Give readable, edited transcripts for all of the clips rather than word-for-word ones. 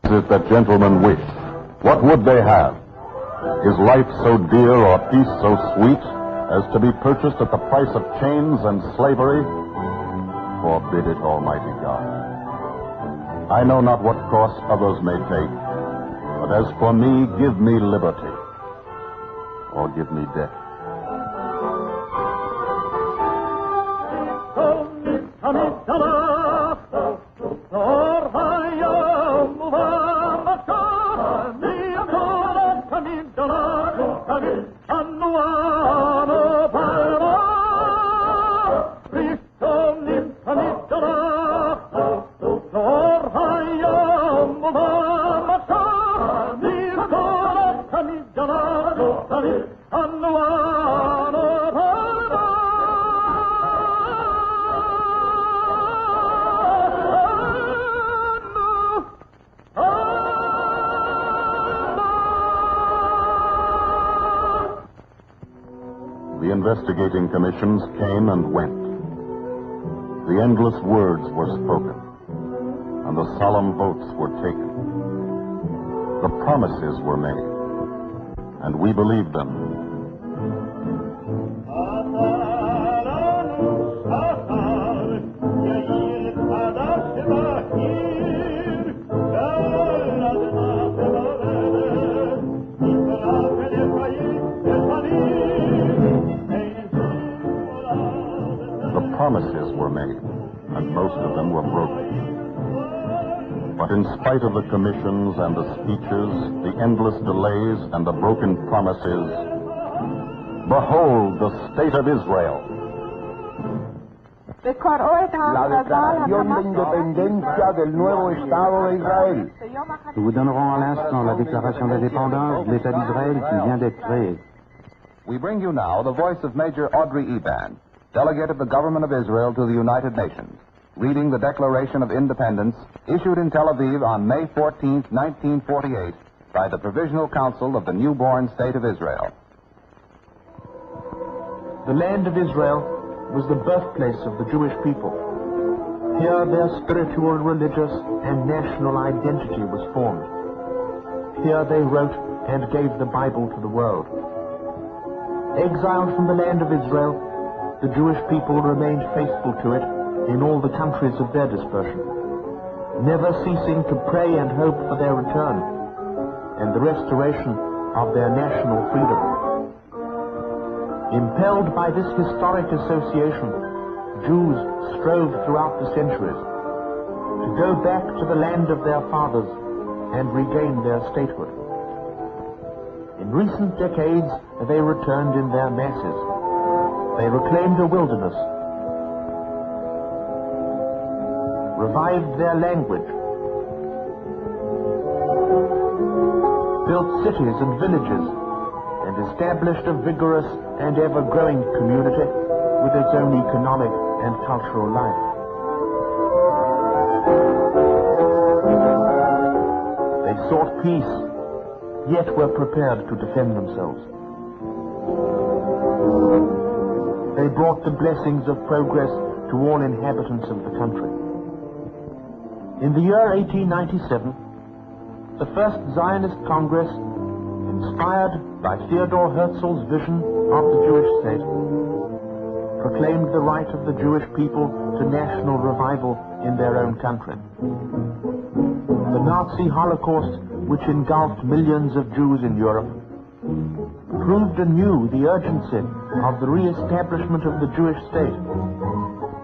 Is it that gentlemen wish? What would they have? Is life so dear or peace so sweet as to be purchased at the price of chains and slavery? Forbid it, Almighty God. I know not what course others may take, but as for me, give me liberty, or give me death. The investigating commissions came and went. The endless words were spoken, and the solemn votes were taken. The promises were made, and we believed them. Promises were made, and most of them were broken. But in spite of the commissions and the speeches, the endless delays and the broken promises, behold the state of Israel. La declaración de independencia del nuevo Estado de Israël. Nous vous donnerons à l'instant la déclaration d'indépendance de l'État d'Israël qui vient d'être créé. We bring you now the voice of Major Audrey Eban, delegate of the government of Israel to the United Nations, reading the Declaration of Independence issued in Tel Aviv on May 14, 1948, by the Provisional Council of the newborn State of Israel. The land of Israel was the birthplace of the Jewish people. Here their spiritual, religious, and national identity was formed. Here they wrote and gave the Bible to the world. Exiled from the land of Israel, the Jewish people remained faithful to it in all the countries of their dispersion, never ceasing to pray and hope for their return and the restoration of their national freedom. Impelled by this historic association, Jews strove throughout the centuries to go back to the land of their fathers and regain their statehood. In recent decades, they returned in their masses. They reclaimed a wilderness, revived their language, built cities and villages, and established a vigorous and ever-growing community with its own economic and cultural life. They sought peace, yet were prepared to defend themselves. They brought the blessings of progress to all inhabitants of the country. In the year 1897, the first Zionist Congress, inspired by Theodor Herzl's vision of the Jewish state, proclaimed the right of the Jewish people to national revival in their own country. The Nazi Holocaust, which engulfed millions of Jews in Europe, proved anew the urgency of the re-establishment of the Jewish state,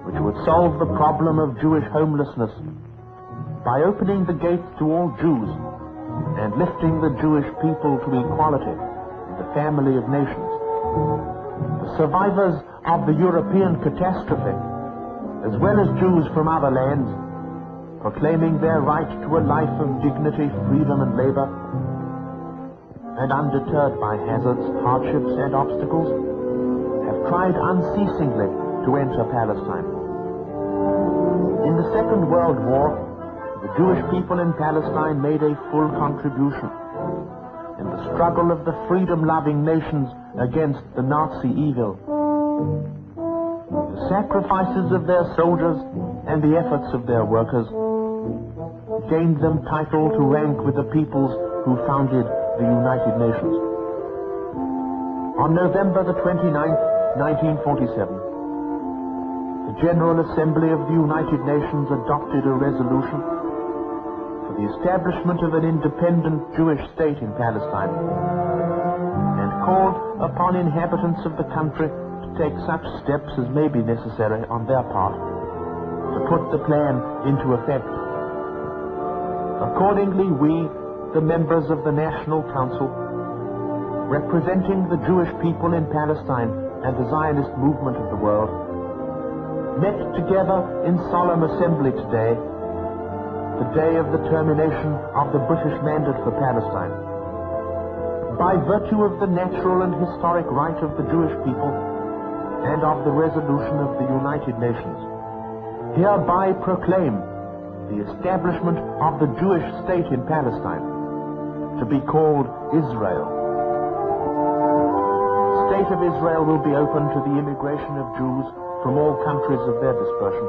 which would solve the problem of Jewish homelessness by opening the gates to all Jews and lifting the Jewish people to equality in the family of nations. The survivors of the European catastrophe, as well as Jews from other lands, proclaiming their right to a life of dignity, freedom, and labor, and undeterred by hazards, hardships, and obstacles, have tried unceasingly to enter Palestine. In the Second World War, the Jewish people in Palestine made a full contribution in the struggle of the freedom-loving nations against the Nazi evil. The sacrifices of their soldiers and the efforts of their workers gained them title to rank with the peoples who founded the United Nations. On November the 29th, 1947, the General Assembly of the United Nations adopted a resolution for the establishment of an independent Jewish state in Palestine and called upon inhabitants of the country to take such steps as may be necessary on their part to put the plan into effect. Accordingly, we, the members of the National Council, representing the Jewish people in Palestine and the Zionist movement of the world, met together in solemn assembly today, the day of the termination of the British mandate for Palestine. By virtue of the natural and historic right of the Jewish people and of the resolution of the United Nations, hereby proclaim the establishment of the Jewish state in Palestine to be called Israel. The state of Israel will be open to the immigration of Jews from all countries of their dispersion,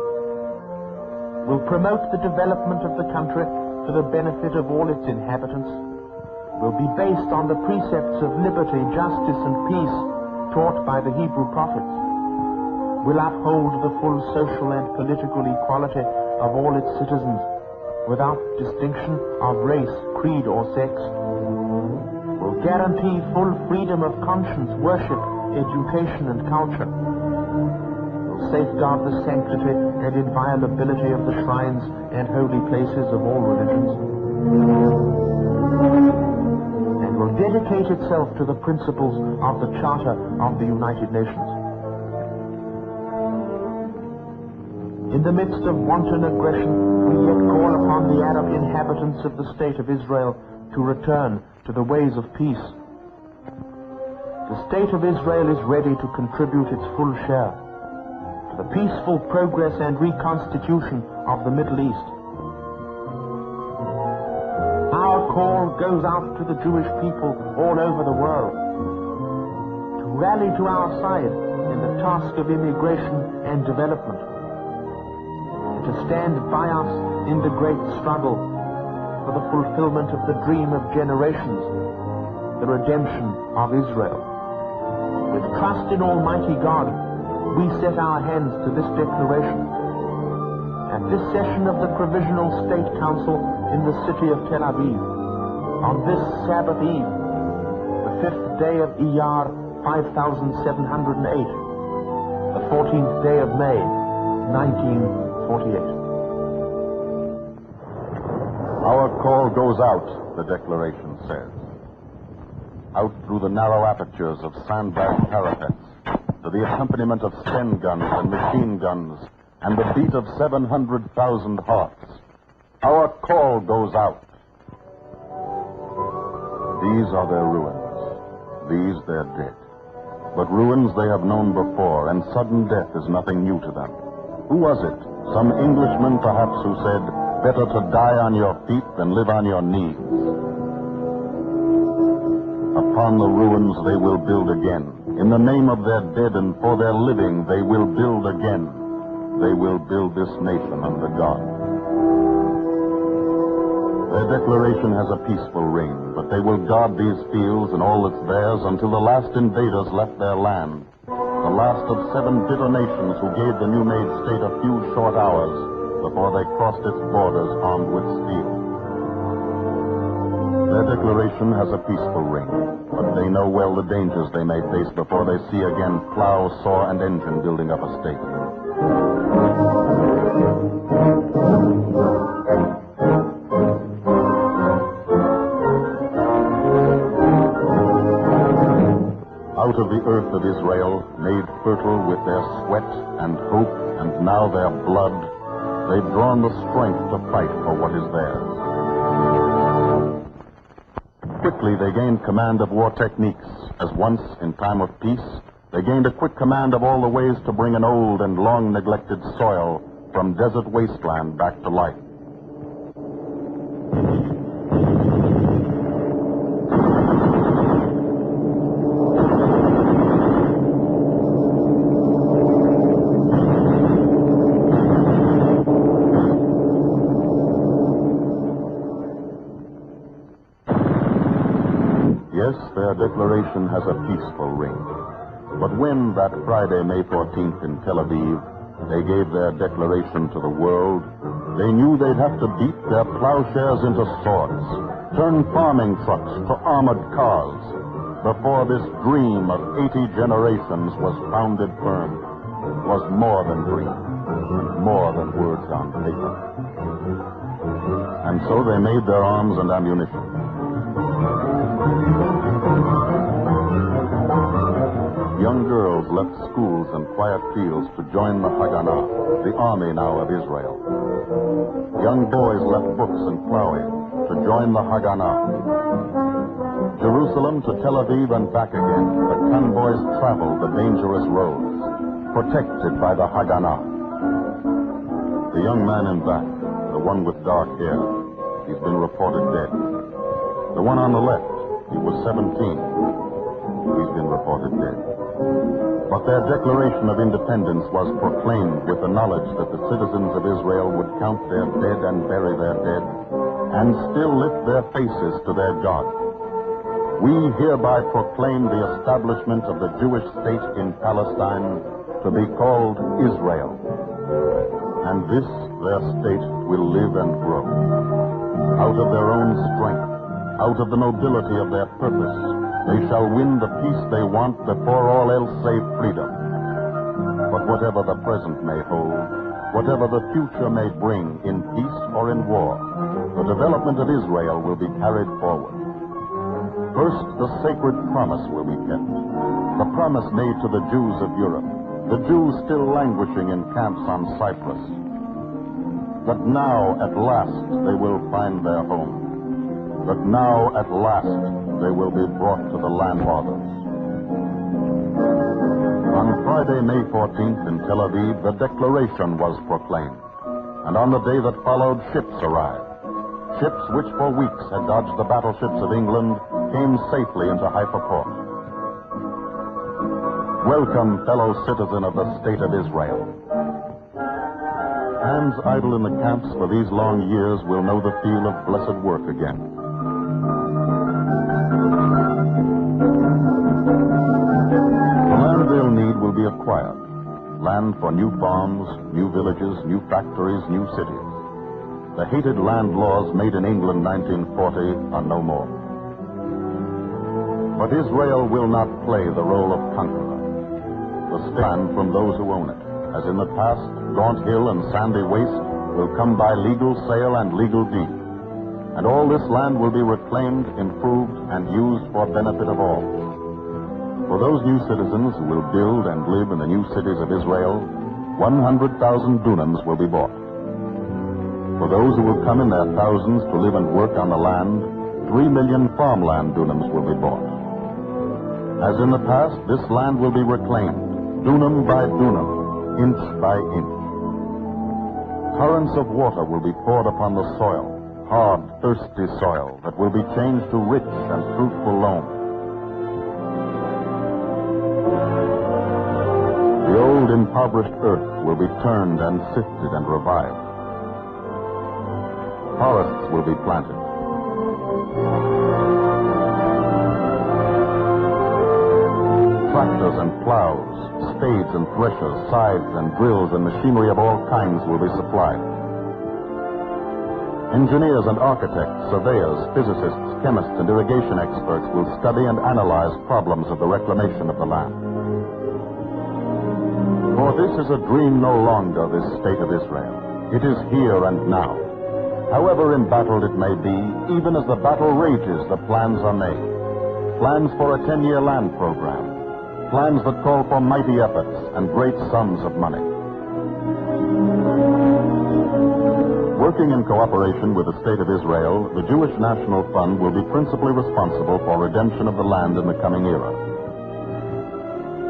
will promote the development of the country for the benefit of all its inhabitants, will be based on the precepts of liberty, justice, and peace taught by the Hebrew prophets, will uphold the full social and political equality of all its citizens without distinction of race, creed, or sex, will guarantee full freedom of conscience, worship, education, and culture, will safeguard the sanctity and inviolability of the shrines and holy places of all religions, and will dedicate itself to the principles of the Charter of the United Nations. In the midst of wanton aggression, we yet call upon the Arab inhabitants of the State of Israel to return to the ways of peace. The State of Israel is ready to contribute its full share to the peaceful progress and reconstitution of the Middle East. Our call goes out to the Jewish people all over the world to rally to our side in the task of immigration and development, to stand by us in the great struggle for the fulfillment of the dream of generations, the redemption of Israel. With trust in Almighty God, we set our hands to this declaration. At this session of the Provisional State Council in the city of Tel Aviv, on this Sabbath Eve, the 5th day of Iyar 5708, the 14th day of May, 1948. Our call goes out, the declaration says, out through the narrow apertures of sandbag parapets, to the accompaniment of Sten guns and machine guns, and the beat of 700,000 hearts. Our call goes out. These are their ruins. These their dead. But ruins they have known before, and sudden death is nothing new to them. Who was it? Some Englishman, perhaps, who said, "Better to die on your feet than live on your knees." Upon the ruins they will build again. In the name of their dead and for their living, they will build again. They will build this nation under God. Their declaration has a peaceful ring, but they will guard these fields and all that's theirs until the last invaders left their land, the last of 7 bitter nations who gave the new-made state a few short hours before they crossed its borders armed with steel. Their declaration has a peaceful ring, but they know well the dangers they may face before they see again plow, saw, and engine building up a state. Out of the earth of Israel, made fertile with their sweat and hope and now their blood, they've drawn the strength to fight for what is theirs. Quickly they gained command of war techniques, as once, in time of peace, they gained a quick command of all the ways to bring an old and long-neglected soil from desert wasteland back to life. their declaration has a peaceful ring. But when, that Friday, May 14th, in Tel Aviv, they gave their declaration to the world, they knew they'd have to beat their plowshares into swords, turn farming trucks to armored cars, before this dream of 80 generations was founded firm, was more than dream, more than words on paper. And so they made their arms and ammunition. Young girls left schools and quiet fields to join the Haganah, the army now of Israel. Young boys left books and plowing to join the Haganah. Jerusalem to Tel Aviv and back again, the convoys traveled the dangerous roads, protected by the Haganah. The young man in back, the one with dark hair, he's been reported dead. The one on the left, he was 17. He's been reported dead. But their declaration of independence was proclaimed with the knowledge that the citizens of Israel would count their dead and bury their dead, and still lift their faces to their God. We hereby proclaim the establishment of the Jewish state in Palestine to be called Israel. And this, their state, will live and grow. Out of their own strength, out of the nobility of their purpose, they shall win the peace they want before all else save freedom. But whatever the present may hold, whatever the future may bring in peace or in war, the development of Israel will be carried forward. First, the sacred promise will be kept. The promise made to the Jews of Europe, the Jews still languishing in camps on Cyprus. But now, at last, they will find their home. But now, at last, they will be brought to the land fathers. On Friday, May 14th, in Tel Aviv, the declaration was proclaimed. And on the day that followed, ships arrived. Ships which for weeks had dodged the battleships of England came safely into Haifa port. Welcome, fellow citizen of the State of Israel. Hands idle in the camps for these long years will know the feel of blessed work again. The land they'll need will be acquired. Land for new farms, new villages, new factories, new cities. The hated land laws made in England 1940 are no more. But Israel will not play the role of conqueror. The stand from those who own it, as in the past, gaunt hill and sandy waste will come by legal sale and legal deed. And all this land will be reclaimed, improved, and used for benefit of all. For those new citizens who will build and live in the new cities of Israel, 100,000 dunams will be bought. For those who will come in their thousands to live and work on the land, 3 million farmland dunams will be bought. As in the past, this land will be reclaimed, dunam by dunam, inch by inch. Torrents of water will be poured upon the soil, hard, thirsty soil that will be changed to rich and fruitful loam. The old impoverished earth will be turned and sifted and revived. Forests will be planted. Tractors and plows, spades and threshers, scythes and drills, and machinery of all kinds will be supplied. Engineers and architects, surveyors, physicists, chemists, and irrigation experts will study and analyze problems of the reclamation of the land. For this is a dream no longer, this state of Israel. It is here and now. However embattled it may be, even as the battle rages, the plans are made. Plans for a 10-year land program. Plans that call for mighty efforts and great sums of money. Working in cooperation with the State of Israel, the Jewish National Fund will be principally responsible for redemption of the land in the coming era.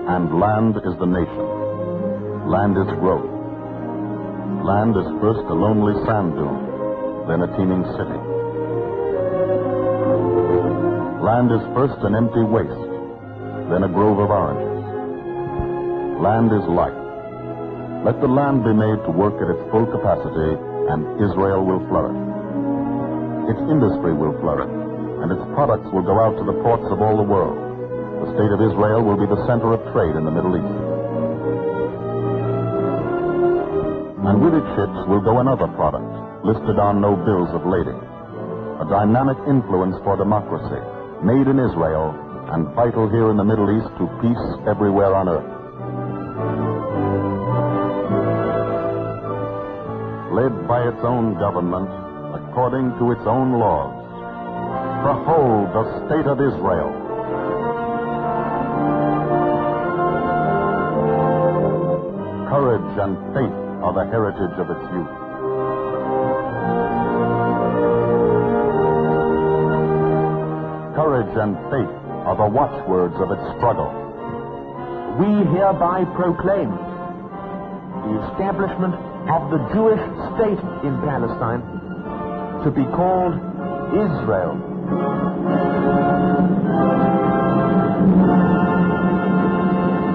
And land is the nation. Land is growth. Land is first a lonely sand dune, then a teeming city. Land is first an empty waste, then a grove of oranges. Land is life. Let the land be made to work at its full capacity, and Israel will flourish. Its industry will flourish. and its products will go out to the ports of all the world. The state of Israel will be the center of trade in the Middle East. And with its ships will go another product, listed on no bills of lading. A dynamic influence for democracy, made in Israel and vital here in the Middle East to peace everywhere on earth. Led by its own government, according to its own laws. Behold the state of Israel. Courage and faith are the heritage of its youth. Courage and faith are the watchwords of its struggle. We hereby proclaim the establishment of the Jewish state in Palestine to be called Israel.